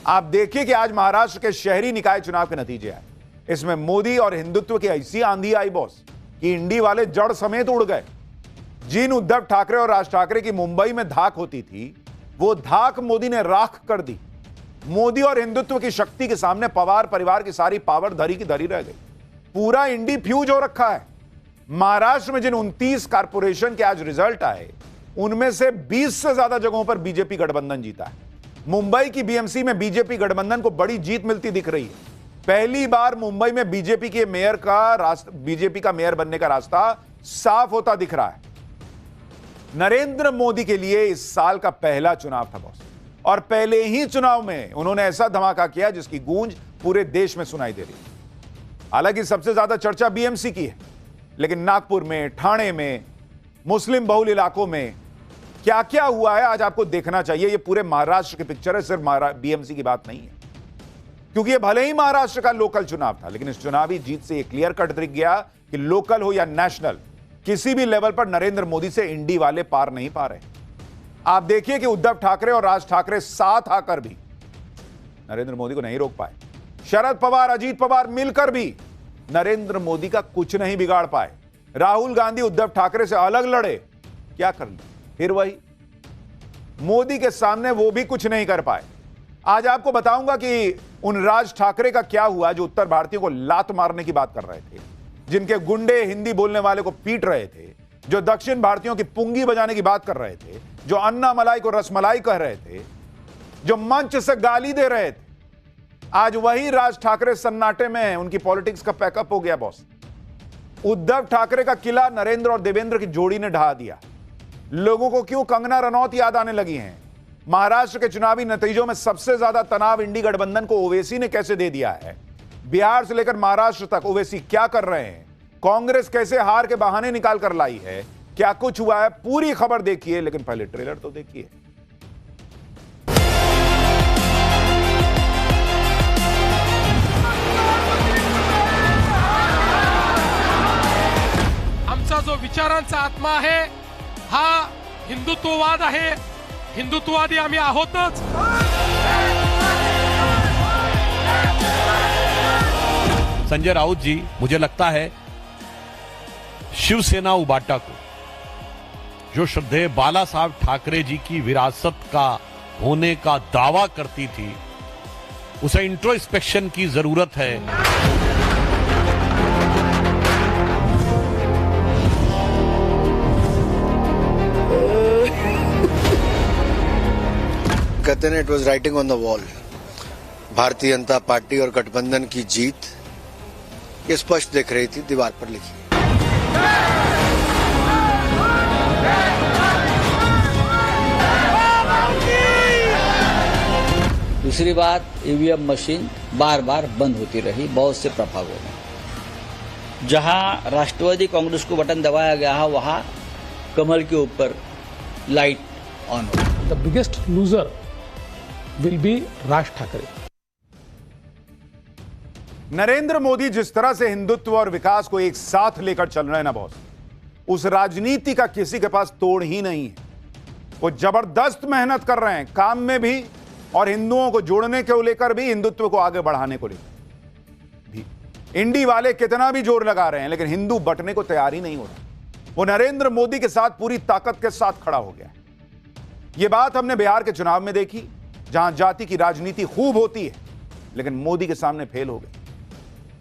आप देखिए कि आज महाराष्ट्र के शहरी निकाय चुनाव के नतीजे आए। इसमें मोदी और हिंदुत्व की ऐसी आंधी आई बॉस कि इंडी वाले जड़ समेत उड़ गए। जिन उद्धव ठाकरे और राज ठाकरे की मुंबई में धाक होती थी, वो धाक मोदी ने राख कर दी। मोदी और हिंदुत्व की शक्ति के सामने पवार परिवार की सारी पावर धरी की धरी रह गई। पूरा इंडी फ्यूज हो रखा है। महाराष्ट्र में जिन 29 कारपोरेशन के आज रिजल्ट आए, उनमें से 20 से ज्यादा जगहों पर बीजेपी गठबंधन जीता है। मुंबई की बीएमसी में बीजेपी गठबंधन को बड़ी जीत मिलती दिख रही है। पहली बार मुंबई में बीजेपी का मेयर बनने का रास्ता साफ होता दिख रहा है। नरेंद्र मोदी के लिए इस साल का पहला चुनाव था बॉस, और पहले ही चुनाव में उन्होंने ऐसा धमाका किया जिसकी गूंज पूरे देश में सुनाई दे रही है। हालांकि सबसे ज्यादा चर्चा बीएमसी की है, लेकिन नागपुर में, ठाणे में, मुस्लिम बहुल इलाकों में क्या क्या हुआ है आज आपको देखना चाहिए। यह पूरे महाराष्ट्र की पिक्चर है, सिर्फ बीएमसी की बात नहीं है। क्योंकि यह भले ही महाराष्ट्र का लोकल चुनाव था, लेकिन इस चुनावी जीत से यह क्लियर कट दिख गया कि लोकल हो या नेशनल, किसी भी लेवल पर नरेंद्र मोदी से इंडी वाले पार नहीं पा रहे। आप देखिए कि उद्धव ठाकरे और राज ठाकरे साथ आकर भी नरेंद्र मोदी को नहीं रोक पाए। शरद पवार, अजीत पवार मिलकर भी नरेंद्र मोदी का कुछ नहीं बिगाड़ पाए। राहुल गांधी उद्धव ठाकरे से अलग लड़े, क्या कर लिया, फिर वही। मोदी के सामने वो भी कुछ नहीं कर पाए। आज आपको बताऊंगा कि उन राज ठाकरे का क्या हुआ जो उत्तर भारतीयों को लात मारने की बात कर रहे थे, जिनके गुंडे हिंदी बोलने वाले को पीट रहे थे, जो दक्षिण भारतीयों की पुंगी बजाने की बात कर रहे थे, जो अन्ना मलाई को रसमलाई कह रहे थे, जो मंच से गाली दे रहे थे। आज वही राज ठाकरे सन्नाटे में हैं। उनकी पॉलिटिक्स का पैकअप हो गया बॉस। उद्धव ठाकरे का किला नरेंद्र और देवेंद्र की जोड़ी ने ढहा दिया। लोगों को क्यों कंगना रनौत याद आने लगी हैं। महाराष्ट्र के चुनावी नतीजों में सबसे ज्यादा तनाव इंडी गठबंधन को ओवैसी ने कैसे दे दिया है। बिहार से लेकर महाराष्ट्र तक ओवैसी क्या कर रहे हैं, कांग्रेस कैसे हार के बहाने निकाल कर लाई है, क्या कुछ हुआ है, पूरी खबर देखिए। लेकिन पहले ट्रेलर तो देखिए। आमचा जो विचारांचा आत्मा आहे हा हिंदुत्ववाद आहे। हिंदुत्ववादी आम्ही आहोतच। संजय राउत जी, मुझे लगता है शिवसेना उबाटा को, जो श्रद्धेय बाला साहब ठाकरे जी की विरासत का होने का दावा करती थी, उसे इंट्रोस्पेक्शन की जरूरत है। कहते हैं it was writing on the wall. Bharatiya Janata party और गठबंधन की जीत ये स्पष्ट दिख रही थी दीवार पर लिखी। दूसरी बात, ईवीएम मशीन बार बार बंद होती रही बहुत से प्रभागों में। जहां राष्ट्रवादी कांग्रेस को बटन दबाया गया है, वहां कमल के ऊपर लाइट ऑन हो। The biggest loser will be Raj Thackeray. Narendra Modi जिस तरह से हिंदुत्व और विकास को एक साथ लेकर चल रहे हैं ना बॉस, उस राजनीति का किसी के पास तोड़ ही नहीं है। वो जबरदस्त मेहनत कर रहे हैं काम में भी, और हिंदुओं को जोड़ने को लेकर भी, हिंदुत्व को आगे बढ़ाने को लेकर भी। इंडी वाले कितना भी जोर लगा रहे हैं, लेकिन हिंदू बटने को तैयार ही नहीं हो रहा। वो नरेंद्र मोदी के साथ पूरी ताकत के साथ खड़ा हो गया। यह बात हमने बिहार के चुनाव में देखी, जहां जाति की राजनीति खूब होती है, लेकिन मोदी के सामने फेल हो गई।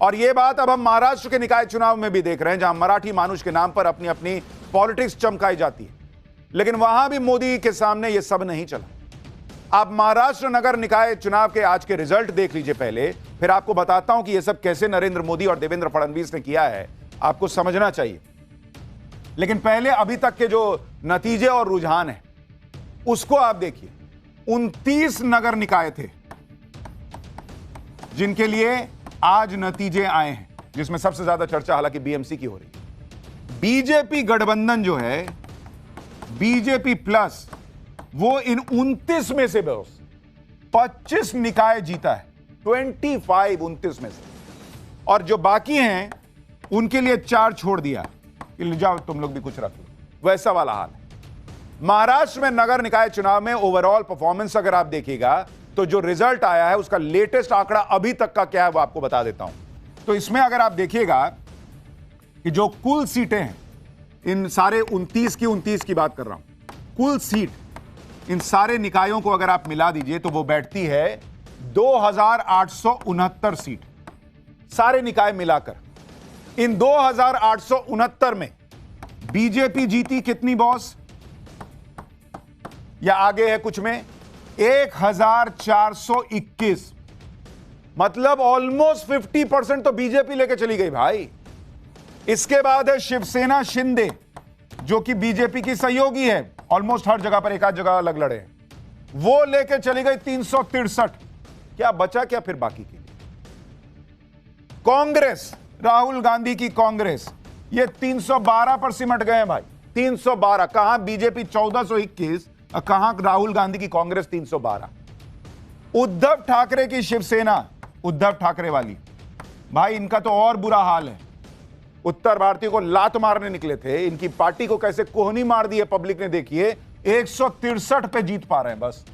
और यह बात अब हम महाराष्ट्र के निकाय चुनाव में भी देख रहे हैं, जहां मराठी मानुष के नाम पर अपनी अपनी पॉलिटिक्स चमकाई जाती है, लेकिन वहां भी मोदी के सामने यह सब नहीं चला। आप महाराष्ट्र नगर निकाय चुनाव के आज के रिजल्ट देख लीजिए पहले, फिर आपको बताता हूं कि यह सब कैसे नरेंद्र मोदी और देवेंद्र फडणवीस ने किया है, आपको समझना चाहिए। लेकिन पहले अभी तक के जो नतीजे और रुझान है उसको आप देखिए। 29 नगर निकाय थे जिनके लिए आज नतीजे आए हैं, जिसमें सबसे ज्यादा चर्चा हालांकि बीएमसी की हो रही है। बीजेपी गठबंधन जो है, बीजेपी प्लस, वो इन 29 में से बस 25 निकाय जीता है। 29 में से, और जो बाकी हैं उनके लिए 4 छोड़ दिया कि जाओ तुम लोग भी कुछ रख लो, वैसा वाला हाल है। महाराष्ट्र में नगर निकाय चुनाव में ओवरऑल परफॉर्मेंस अगर आप देखिएगा तो जो रिजल्ट आया है उसका लेटेस्ट आंकड़ा अभी तक का क्या है वो आपको बता देता हूं। तो इसमें अगर आप देखिएगा कि जो कुल सीटें हैं, इन सारे 29 की बात कर रहा हूं, कुल सीट इन सारे निकायों को अगर आप मिला दीजिए तो वो बैठती है 2869 सीट, सारे निकाय मिलाकर। इन 2869 में बीजेपी जीती कितनी बॉस, या आगे है कुछ में 1421, मतलब ऑलमोस्ट 50% तो बीजेपी लेके चली गई भाई। इसके बाद है शिवसेना शिंदे जो कि बीजेपी की सहयोगी है, ऑलमोस्ट हर जगह पर, एक आध जगह अलग लड़े हैं, वो लेके चली गई 363। क्या बचा क्या फिर बाकी के लिए? कांग्रेस, राहुल गांधी की कांग्रेस, ये 312 पर सिमट गए हैं भाई। 312, कहां बीजेपी 1421 और कहां राहुल गांधी की कांग्रेस 312। उद्धव ठाकरे की शिवसेना, उद्धव ठाकरे वाली भाई, इनका तो और बुरा हाल है। उत्तर भारतीयों को लात मारने निकले थे, इनकी पार्टी को कैसे कोहनी मार दी है पब्लिक ने, देखिए 163 पे जीत पा रहे हैं बस।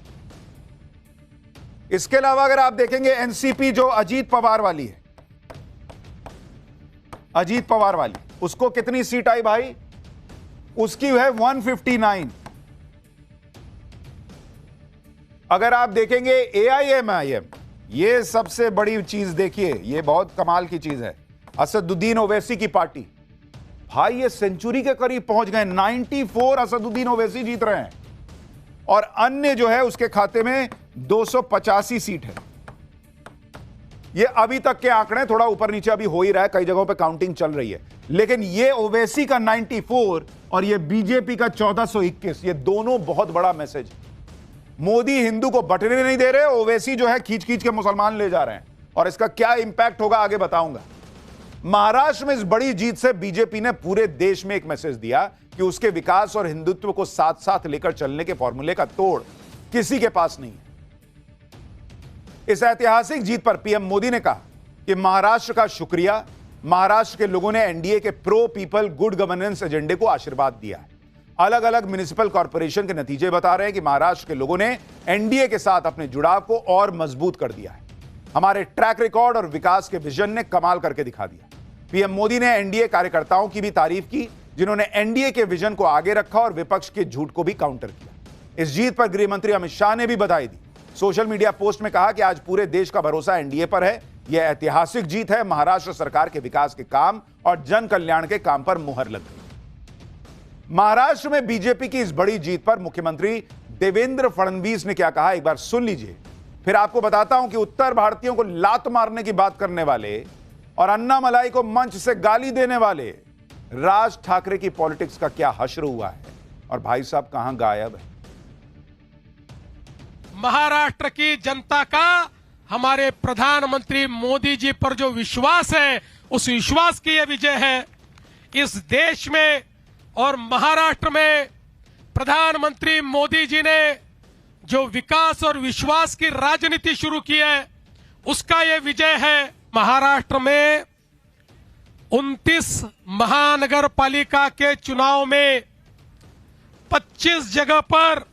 इसके अलावा अगर आप देखेंगे एनसीपी जो अजीत पवार वाली है, अजीत पवार वाली, उसको कितनी सीट आई भाई? उसकी है 159। अगर आप देखेंगे एआईएमआईएम, ये सबसे बड़ी चीज देखिए, ये बहुत कमाल की चीज है, असदुद्दीन ओवैसी की पार्टी भाई, ये सेंचुरी के करीब पहुंच गए। 94 असदुद्दीन ओवैसी जीत रहे हैं और अन्य जो है उसके खाते में 285 सीट है। ये अभी तक के आंकड़े, थोड़ा ऊपर नीचे अभी हो ही रहा है, कई जगहों पे काउंटिंग चल रही है, लेकिन ये ओवैसी का 94 और ये बीजेपी का 1421, ये दोनों बहुत बड़ा मैसेज। मोदी हिंदू को बटने नहीं दे रहे, ओवैसी जो है खींच खींच के मुसलमान ले जा रहे हैं, और इसका क्या इंपैक्ट होगा आगे बताऊंगा। महाराष्ट्र में इस बड़ी जीत से बीजेपी ने पूरे देश में एक मैसेज दिया कि उसके विकास और हिंदुत्व को साथ साथ लेकर चलने के फॉर्मूले का तोड़ किसी के पास नहीं है। इस ऐतिहासिक जीत पर पीएम मोदी ने कहा कि महाराष्ट्र का शुक्रिया, महाराष्ट्र के लोगों ने एनडीए के प्रो पीपल गुड गवर्नेंस एजेंडे को आशीर्वाद दिया है। अलग अलग म्युनिसिपल कॉर्पोरेशन के नतीजे बता रहे हैं कि महाराष्ट्र के लोगों ने एनडीए के साथ अपने जुड़ाव को और मजबूत कर दिया है। हमारे ट्रैक रिकॉर्ड और विकास के विजन ने कमाल करके दिखा दिया। पीएम मोदी ने एनडीए कार्यकर्ताओं की भी तारीफ की, जिन्होंने एनडीए के विजन को आगे रखा और विपक्ष के झूठ को भी काउंटर किया। इस जीत पर गृह मंत्री अमित शाह ने भी बधाई दी। सोशल मीडिया पोस्ट में कहा कि आज पूरे देश का भरोसा एनडीए पर है। यह ऐतिहासिक जीत है। महाराष्ट्र सरकार के विकास के काम और जन कल्याण के काम पर मुहर लग गई। महाराष्ट्र में बीजेपी की इस बड़ी जीत पर मुख्यमंत्री देवेंद्र फडणवीस ने क्या कहा, एक बार सुन लीजिए, फिर आपको बताता हूं कि उत्तर भारतीयों को लात मारने की बात करने वाले और अन्ना मलाई को मंच से गाली देने वाले राज ठाकरे की पॉलिटिक्स का क्या हश्र हुआ है और भाई साहब कहां गायब है। महाराष्ट्र की जनता का हमारे प्रधानमंत्री मोदी जी पर जो विश्वास है, उस विश्वास की यह विजय है। इस देश में और महाराष्ट्र में प्रधानमंत्री मोदी जी ने जो विकास और विश्वास की राजनीति शुरू की है, उसका यह विजय है। महाराष्ट्र में 29 महानगर पालिका के चुनाव में 25 जगह पर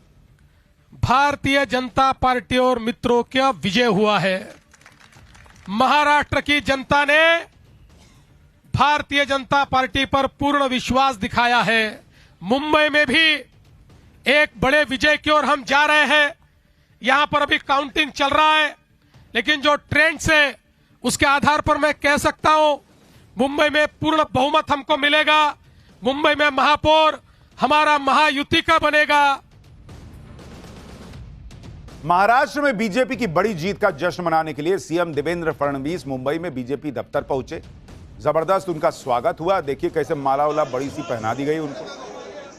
भारतीय जनता पार्टी और मित्रों का विजय हुआ है। महाराष्ट्र की जनता ने भारतीय जनता पार्टी पर पूर्ण विश्वास दिखाया है। मुंबई में भी एक बड़े विजय की ओर हम जा रहे हैं। यहां पर अभी काउंटिंग चल रहा है, लेकिन जो ट्रेंड्स है उसके आधार पर मैं कह सकता हूं मुंबई में पूर्ण बहुमत हमको मिलेगा। मुंबई में महापौर हमारा महायुति का बनेगा। महाराष्ट्र में बीजेपी की बड़ी जीत का जश्न मनाने के लिए सीएम देवेंद्र फडणवीस मुंबई में बीजेपी दफ्तर पहुंचे। जबरदस्त उनका स्वागत हुआ। देखिए कैसे माला वाला बड़ी सी पहना दी गई उनको।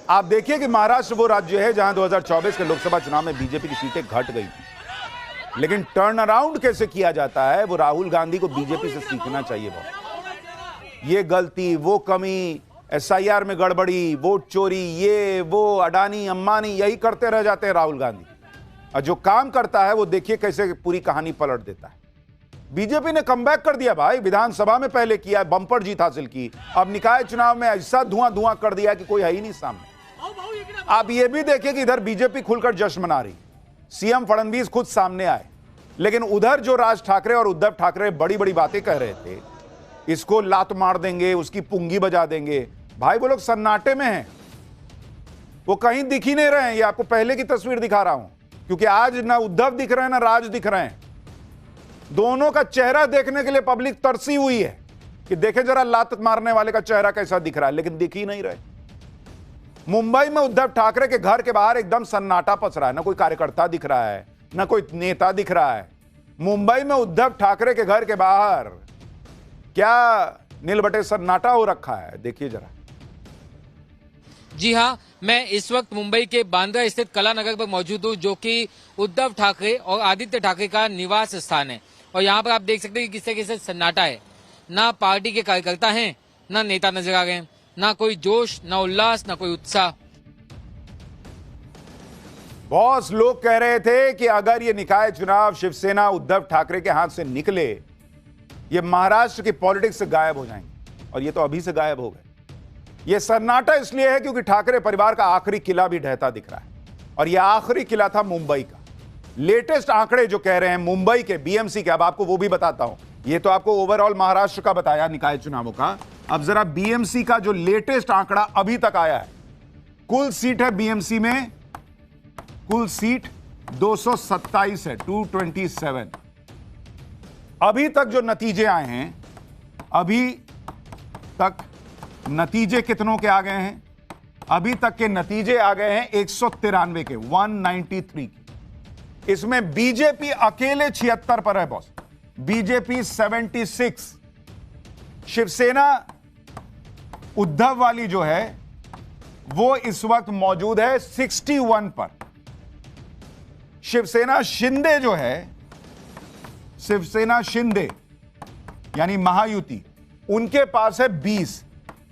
आप देखिए कि महाराष्ट्र वो राज्य है जहां 2024 के लोकसभा चुनाव में बीजेपी की सीटें घट गई थी, लेकिन टर्न अराउंड कैसे किया जाता है वो राहुल गांधी को बीजेपी से सीखना चाहिए। बहुत ये गलती, वो कमी, एसआईआर में गड़बड़ी, वोट चोरी, ये वो अडानी अंबानी, यही करते रह जाते हैं राहुल गांधी। और जो काम करता है वो देखिए कैसे पूरी कहानी पलट देता है। बीजेपी ने कमबैक कर दिया भाई। विधानसभा में पहले किया, बंपर जीत हासिल की, अब निकाय चुनाव में ऐसा धुआं धुआं कर दिया कि कोई है ही नहीं सामने। आप ये भी देखिए कि इधर बीजेपी खुलकर जश्न मना रही। सीएम फडणवीस खुद सामने आए लेकिन उधर जो राज ठाकरे और उद्धव ठाकरे बड़ी बड़ी बातें कह रहे थे, इसको लात मार देंगे, उसकी पुंगी बजा देंगे, भाई वो लोग सन्नाटे में हैं, वो कहीं दिख ही नहीं रहे हैं। ये आपको पहले की तस्वीर दिखा रहा हूं, क्योंकि आज ना उद्धव दिख रहे हैं ना राज दिख रहे हैं। दोनों का चेहरा देखने के लिए पब्लिक तरसी हुई है कि देखे जरा लात मारने वाले का चेहरा कैसा दिख रहा है, लेकिन दिख ही नहीं रहे। मुंबई में उद्धव ठाकरे के घर के बाहर एकदम सन्नाटा पस रहा है, ना कोई कार्यकर्ता दिख रहा है, ना कोई नेता दिख रहा है। मुंबई में उद्धव ठाकरे के घर के बाहर क्या नीलबटे सन्नाटा हो रखा है, देखिए जरा। जी हाँ, मैं इस वक्त मुंबई के बांद्रा स्थित कला नगर पर मौजूद हूँ, जो कि उद्धव ठाकरे और आदित्य ठाकरे का निवास स्थान है। और यहाँ पर आप देख सकते हैं कि किस तरीके से सन्नाटा है। ना पार्टी के कार्यकर्ता हैं, ना नेता नजर आ गए, ना कोई जोश, ना उल्लास, ना कोई उत्साह। बॉस लोग कह रहे थे कि अगर ये निकाय चुनाव शिवसेना उद्धव ठाकरे के हाथ से निकले, ये महाराष्ट्र की पॉलिटिक्स से गायब हो जाएंगे, और ये तो अभी से गायब हो गए। ये सन्नाटा इसलिए है क्योंकि ठाकरे परिवार का आखिरी किला भी ढहता दिख रहा है, और यह आखिरी किला था मुंबई का। लेटेस्ट आंकड़े जो कह रहे हैं मुंबई के बीएमसी के, अब आपको वो भी बताता हूं। ये तो आपको ओवरऑल महाराष्ट्र का बताया निकाय चुनावों का, अब जरा बीएमसी का जो लेटेस्ट आंकड़ा अभी तक आया है। कुल सीट है बीएमसी में, कुल सीट 227 है, 227। अभी तक जो नतीजे आए हैं, अभी तक नतीजे कितनों के आ गए हैं? अभी तक के नतीजे आ गए हैं 193 के, 193 के। इसमें बीजेपी अकेले 76 पर है बॉस, बीजेपी 76। शिवसेना उद्धव वाली जो है वो इस वक्त मौजूद है 61 पर। शिवसेना शिंदे जो है, शिवसेना शिंदे यानी महायुति, उनके पास है 20।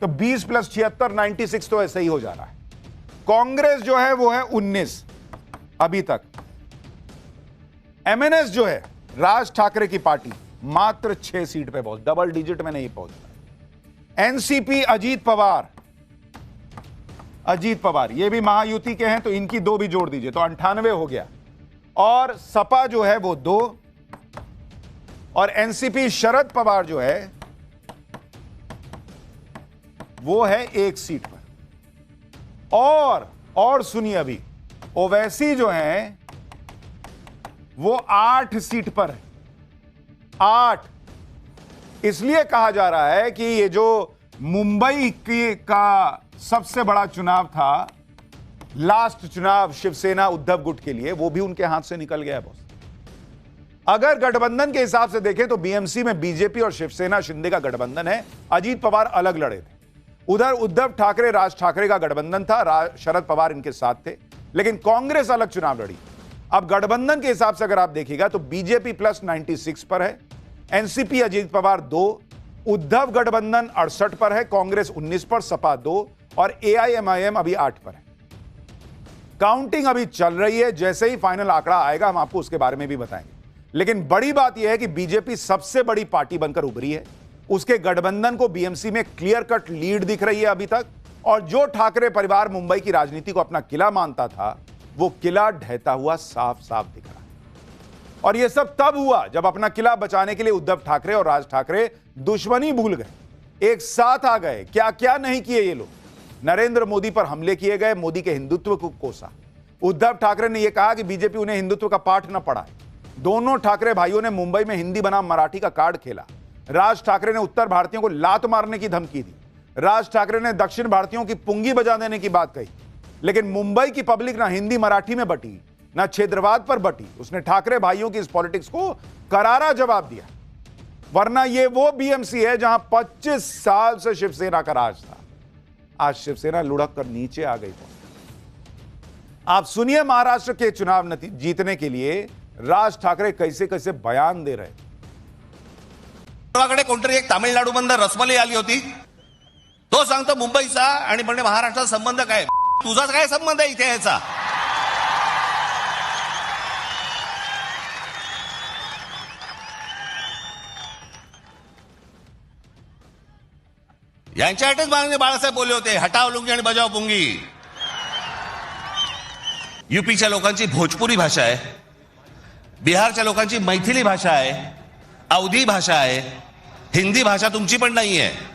तो 20 प्लस 76, 96 तो ऐसे ही हो जा रहा है। कांग्रेस जो है वो है 19 अभी तक। एमएनएस जो है राज ठाकरे की पार्टी, मात्र 6 सीट पे पहुंच, डबल डिजिट में नहीं पहुंचा। एनसीपी अजीत पवार ये भी महायुति के हैं, तो इनकी 2 भी जोड़ दीजिए तो 98 हो गया। और सपा जो है वो 2, और एनसीपी शरद पवार जो है वो है 1 सीट पर। और सुनिए, अभी ओवैसी जो है वो 8 सीट पर है, 8। इसलिए कहा जा रहा है कि ये जो मुंबई का सबसे बड़ा चुनाव था, लास्ट चुनाव शिवसेना उद्धव गुट के लिए, वो भी उनके हाथ से निकल गया है बॉस। अगर गठबंधन के हिसाब से देखें तो बीएमसी में बीजेपी और शिवसेना शिंदे का गठबंधन है, अजीत पवार अलग लड़े थे। उधर उद्धव ठाकरे राज ठाकरे का गठबंधन था, शरद पवार इनके साथ थे, लेकिन कांग्रेस अलग चुनाव लड़ी। अब गठबंधन के हिसाब से अगर आप देखिएगा तो बीजेपी प्लस 96 पर है, एनसीपी अजीत पवार 2, उद्धव गठबंधन 68 पर है, कांग्रेस 19 पर, सपा 2 और एआईएमआईएम अभी 8 पर है। काउंटिंग अभी चल रही है, जैसे ही फाइनल आंकड़ा आएगा हम आपको उसके बारे में भी बताएंगे। लेकिन बड़ी बात यह है कि बीजेपी सबसे बड़ी पार्टी बनकर उभरी है, उसके गठबंधन को बीएमसी में क्लियर कट लीड दिख रही है अभी तक। और जो ठाकरे परिवार मुंबई की राजनीति को अपना किला मानता था, वो किला ढहता हुआ साफ साफ दिख रहा है। और यह सब तब हुआ जब अपना किला बचाने के लिए उद्धव ठाकरे और राज ठाकरे दुश्मनी भूल गए, एक साथ आ गए। क्या क्या नहीं किए ये लोग। नरेंद्र मोदी पर हमले किए गए, मोदी के हिंदुत्व को कोसा। उद्धव ठाकरे ने यह कहा कि बीजेपी उन्हें हिंदुत्व का पाठ न पढ़ाए। दोनों ठाकरे भाइयों ने मुंबई में हिंदी बनाम मराठी का कार्ड खेला। राज ठाकरे ने उत्तर भारतीयों को लात मारने की धमकी दी। राज ठाकरे ने दक्षिण भारतीयों की पुंगी बजा देने की बात कही। लेकिन मुंबई की पब्लिक ना हिंदी मराठी में बटी, ना क्षेत्रवाद पर बटी। उसने ठाकरे भाइयों की इस पॉलिटिक्स को करारा जवाब दिया। वरना ये वो बीएमसी है जहां 25 साल से शिवसेना का राज था। आज शिवसेना लुढ़क कर नीचे आ गई। आप सुनिए महाराष्ट्र के चुनाव जीतने के लिए राज ठाकरे कैसे कैसे बयान दे रहे हैं। कोणतरी एक तामिळनाडू बंदर रसमलाई आली होती, तो सांगतो मुंबईचा आणि म्हणजे महाराष्ट्राचा संबंध काय, तुझा काय संबंध आहे इथे याचा? यांच्यासाठीच माननीय बाळासाहेब बोलले होते, हटाव लुंगी आणि बजाव पुंगी। यूपीच्या लोकांची भोजपुरी भाषा आहे, बिहारच्या लोकांची मैथिली भाषा आहे, अवधी भाषा आहे, हिंदी भाषा तुमची पण नाही आहे.